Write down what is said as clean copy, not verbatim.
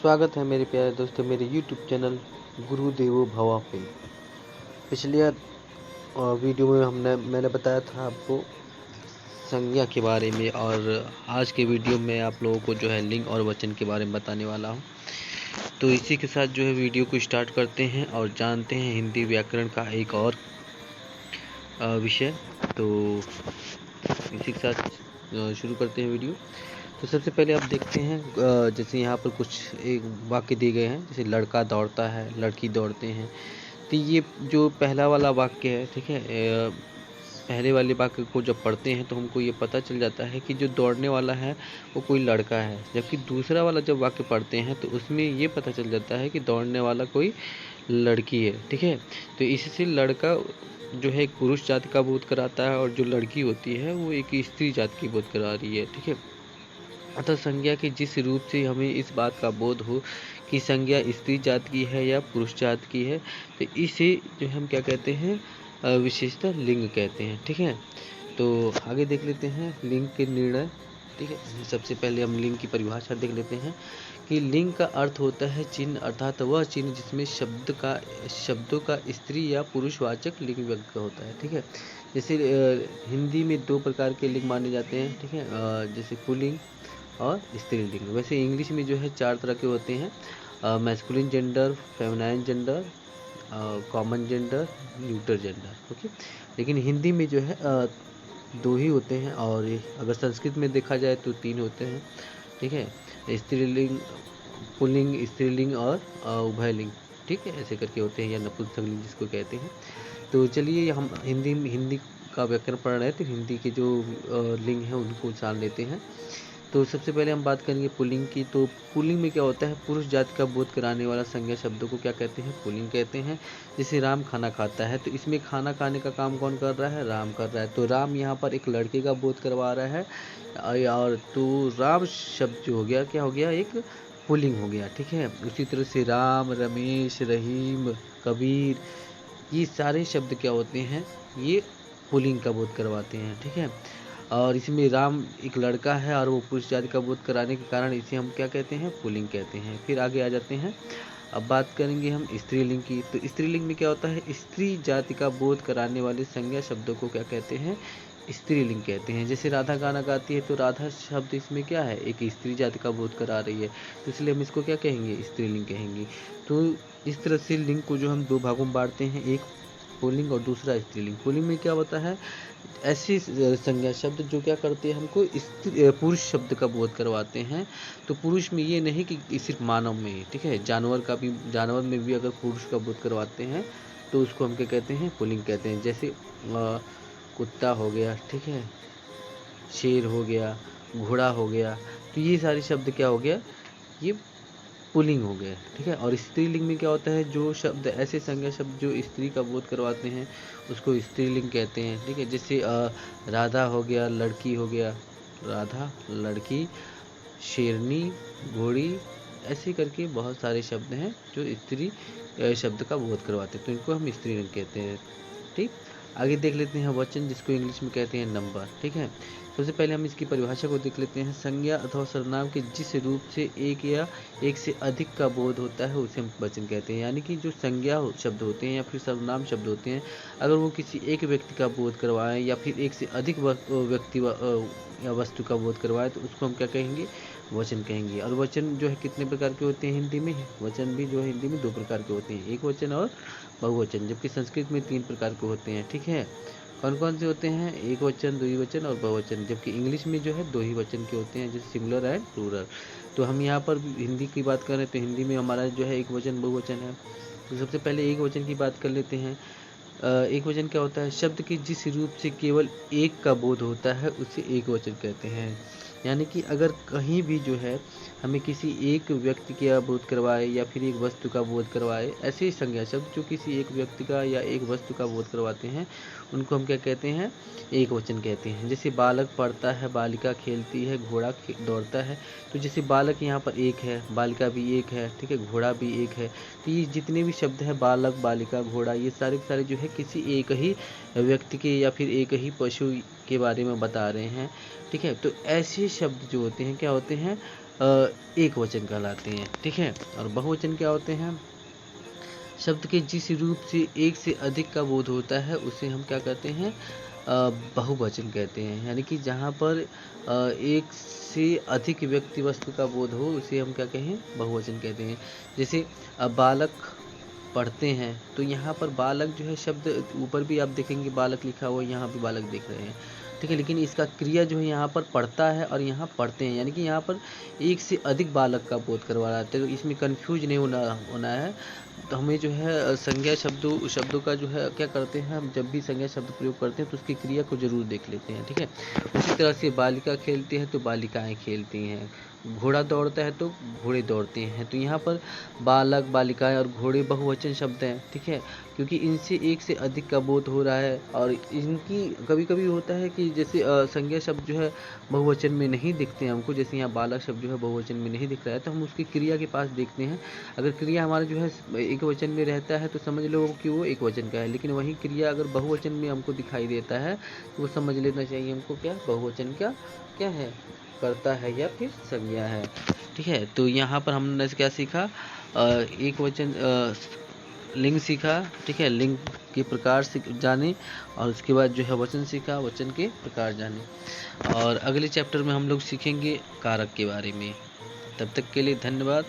स्वागत है मेरे प्यारे दोस्तों मेरे YouTube चैनल गुरुदेवो भवा पे। पिछले वीडियो में मैंने बताया था आपको संज्ञा के बारे में, और आज के वीडियो में आप लोगों को जो है लिंग और वचन के बारे में बताने वाला हूँ। तो इसी के साथ जो है वीडियो को स्टार्ट करते हैं और जानते हैं हिंदी व्याकरण का एक और विषय। तो इसी के साथ शुरू करते हैं वीडियो। तो सबसे पहले आप देखते हैं जैसे यहाँ पर कुछ एक वाक्य दिए गए हैं, जैसे लड़का दौड़ता है, लड़की दौड़ते हैं। तो ये जो पहला वाला वाक्य है, ठीक है, पहले वाले वाक्य को जब पढ़ते हैं तो हमको ये पता चल जाता है कि जो दौड़ने वाला है वो कोई लड़का है, जबकि दूसरा वाला जब वाक्य पढ़ते हैं तो उसमें ये पता चल जाता है कि दौड़ने वाला कोई लड़की है, ठीक है। तो इससे लड़का जो है एक पुरुष जाति का बोध कराता है और जो लड़की होती है वो एक स्त्री जाति की बोध करा रही है, ठीक है। अतः संज्ञा के जिस रूप से हमें इस बात का बोध हो कि संज्ञा स्त्री जाति की है या पुरुष जाति की है, तो इसे जो हम क्या कहते हैं, विशेषता लिंग कहते हैं, ठीक है। तो आगे देख लेते हैं लिंग के निर्णय, ठीक है। सबसे पहले हम लिंग की परिभाषा देख लेते हैं कि लिंग का अर्थ होता है चिन्ह, अर्थात वह चिन्ह जिसमें शब्दों का स्त्री या पुरुषवाचक लिंग व्यक्त होता है, ठीक है। जैसे हिंदी में दो प्रकार के लिंग माने जाते हैं, ठीक है, जैसे पुल्लिंग और स्त्रीलिंग। वैसे इंग्लिश में जो है 4 तरह के होते हैं, masculine gender, feminine gender, common gender, neutral gender, okay. लेकिन हिंदी में जो है 2 ही होते हैं, और अगर संस्कृत में देखा जाए तो 3 होते हैं, ठीक है। स्त्रीलिंग, पुल्लिंग, स्त्रीलिंग और उभयलिंग, ठीक है, ऐसे करके होते हैं, या नपुंसकलिंग जिसको कहते हैं। तो चलिए हम हिंदी का व्याकरण पढ़ रहे हैं, तो हिंदी के जो लिंग हैं उनको जान लेते हैं। तो सबसे पहले हम बात करेंगे पुल्लिंग की। तो पुल्लिंग में क्या होता है, पुरुष जाति का बोध कराने वाला संज्ञा शब्दों को क्या कहते हैं, पुल्लिंग कहते हैं। जैसे राम खाना खाता है, तो इसमें खाना खाने का काम कौन कर रहा है, राम कर रहा है। तो राम यहाँ पर एक लड़के का बोध करवा रहा है, और तो राम शब्द जो हो गया, क्या हो गया, एक पुल्लिंग हो गया, ठीक है। उसी तरह से राम, रमेश, रहीम, कबीर, ये सारे शब्द क्या होते हैं, ये पुल्लिंग का बोध करवाते हैं, ठीक है। और इसमें राम एक लड़का है और वो पुरुष जाति का बोध कराने के कारण इसे हम क्या कहते हैं, पुल्लिंग कहते हैं। फिर आगे आ जाते हैं, अब बात करेंगे हम स्त्रीलिंग की। तो स्त्रीलिंग में क्या होता है, स्त्री जाति का बोध कराने वाले संज्ञा शब्दों को क्या कहते हैं, स्त्रीलिंग कहते हैं। जैसे राधा गाना गाती है, तो राधा शब्द इसमें क्या है, एक स्त्री जाति का बोध करा रही है, तो इसलिए हम इसको क्या कहेंगे, स्त्रीलिंग कहेंगे। तो इस तरह से लिंग को जो हम 2 भागों में बांटते हैं, एक पुल्लिंग और दूसरा स्त्रीलिंग। पुल्लिंग में क्या होता है, ऐसी संज्ञा शब्द जो क्या करते हैं, हमको पुरुष शब्द का बोध करवाते हैं। तो पुरुष में ये नहीं कि सिर्फ मानव में, ठीक है, जानवर में भी अगर पुरुष का बोध करवाते हैं तो उसको हम क्या कहते हैं, पुल्लिंग कहते हैं। जैसे कुत्ता हो गया, ठीक है, शेर हो गया, घोड़ा हो गया, तो ये सारे शब्द क्या हो गया, ये पुल्लिंग हो गए, ठीक है। और स्त्रीलिंग में क्या होता है, जो शब्द ऐसे संज्ञा शब्द जो स्त्री का बोध करवाते हैं उसको स्त्रीलिंग कहते हैं, ठीक है। जैसे राधा हो गया, लड़की हो गया, राधा, लड़की, शेरनी, घोड़ी, ऐसे करके बहुत सारे शब्द हैं जो स्त्री शब्द का बोध करवाते हैं, तो इनको हम स्त्रीलिंग कहते हैं, ठीक। आगे देख लेते हैं वचन, जिसको इंग्लिश में कहते हैं नंबर, ठीक है। सबसे पहले हम इसकी परिभाषा को देख लेते हैं। संज्ञा अथवा सर्वनाम के जिस रूप से एक या एक से अधिक का बोध होता है उसे हम वचन कहते हैं। यानी कि जो संज्ञा शब्द होते हैं या फिर सर्वनाम शब्द होते हैं, अगर वो किसी एक व्यक्ति का बोध करवाएं या फिर एक से अधिक व्यक्ति या वस्तु का बोध करवाए, तो उसको हम क्या कहेंगे, वचन कहेंगे। और वचन जो है कितने प्रकार के होते हैं हिंदी में, वचन भी जो है हिंदी में 2 प्रकार के होते हैं, एक वचन और बहुवचन, जबकि संस्कृत में 3 प्रकार के होते हैं, ठीक है। कौन कौन से होते हैं, एक वचन, द्विवचन और बहुवचन, जबकि इंग्लिश में जो है 2 ही वचन के होते हैं, जैसे सिंगुलर एंड प्लूरल। तो हम यहाँ पर हिंदी की बात करें तो हिंदी में हमारा जो है एक वचन, बहुवचन है। तो सबसे पहले एक वचन की बात कर लेते हैं। एक वचन क्या होता है, शब्द के जिस रूप से केवल एक का बोध होता है उसे एक वचन कहते हैं। यानी कि अगर कहीं भी जो है हमें किसी एक व्यक्ति का बोध करवाए या फिर एक वस्तु का बोध करवाए, ऐसे ही संज्ञा शब्द जो किसी एक व्यक्ति का या एक वस्तु का बोध करवाते हैं उनको हम क्या कहते हैं, एक वचन कहते हैं। जैसे बालक पढ़ता है, बालिका खेलती है, घोड़ा दौड़ता है, तो जैसे बालक यहाँ पर एक है, बालिका भी एक है, ठीक है, घोड़ा भी एक है। तो ये जितने भी शब्द हैं, बालक, बालिका, घोड़ा, ये सारे के सारे जो है किसी एक ही व्यक्ति के या फिर एक ही पशु के बारे में बता रहे हैं, ठीक है। तो ऐसे शब्द जो होते हैं क्या होते हैं, एक वचन कहलाते हैं। ठीक है, और बहुवचन क्या होते हैं? शब्द के जिस रूप से एक से अधिक का बोध होता है उसे हम क्या कहते हैं? बहुवचन कहते हैं। यानी कि जहाँ पर एक से अधिक व्यक्ति वस्तु का बोध हो उसे हम क्या कहें? बहुवचन कहते हैं। जैसे बालक पढ़ते हैं, तो यहाँ पर बालक जो है शब्द ऊपर भी आप देखेंगे बालक लिखा हुआ है, यहाँ भी बालक देख रहे हैं। ठीक है, लेकिन इसका क्रिया जो है यहाँ पर पढ़ता है और यहाँ पढ़ते हैं, यानी कि यहाँ पर एक से अधिक बालक का बोध करवा रहा है। तो इसमें कन्फ्यूज नहीं होना है। तो हमें जो है संज्ञा शब्दों का जो है क्या करते हैं, हम जब भी संज्ञा शब्द प्रयोग करते हैं तो उसकी क्रिया को ज़रूर देख लेते हैं। ठीक है, उसी तरह से बालिका खेलती है तो बालिकाएँ खेलती हैं, घोड़ा दौड़ता है तो घोड़े दौड़ते हैं। तो यहाँ पर बालक, बालिकाएँ और घोड़े बहुवचन शब्द हैं। ठीक है, क्योंकि इनसे एक से अधिक का बोध हो रहा है और इनकी कभी-कभी होता है कि जैसे संज्ञा शब्द जो है बहुवचन में नहीं दिखते हैं हमको, जैसे यहाँ बालक शब्द जो है बहुवचन में नहीं दिख रहा है, तो हम उसकी क्रिया के पास देखते हैं। अगर क्रिया हमारा जो है एक वचन में रहता है तो समझ लो कि वो एक वचन का है, लेकिन वही क्रिया अगर बहुवचन में हमको दिखाई देता है तो वो समझ लेना चाहिए हमको क्या बहुवचन क्या है, करता है या फिर संज्ञा है। ठीक है, तो यहाँ पर हमने क्या सीखा? एक वचन लिंग सीखा। ठीक है, लिंग के प्रकार जाने, और उसके बाद जो है वचन सीखा, वचन के प्रकार जाने। और अगले चैप्टर में हम लोग सीखेंगे कारक के बारे में। तब तक के लिए धन्यवाद।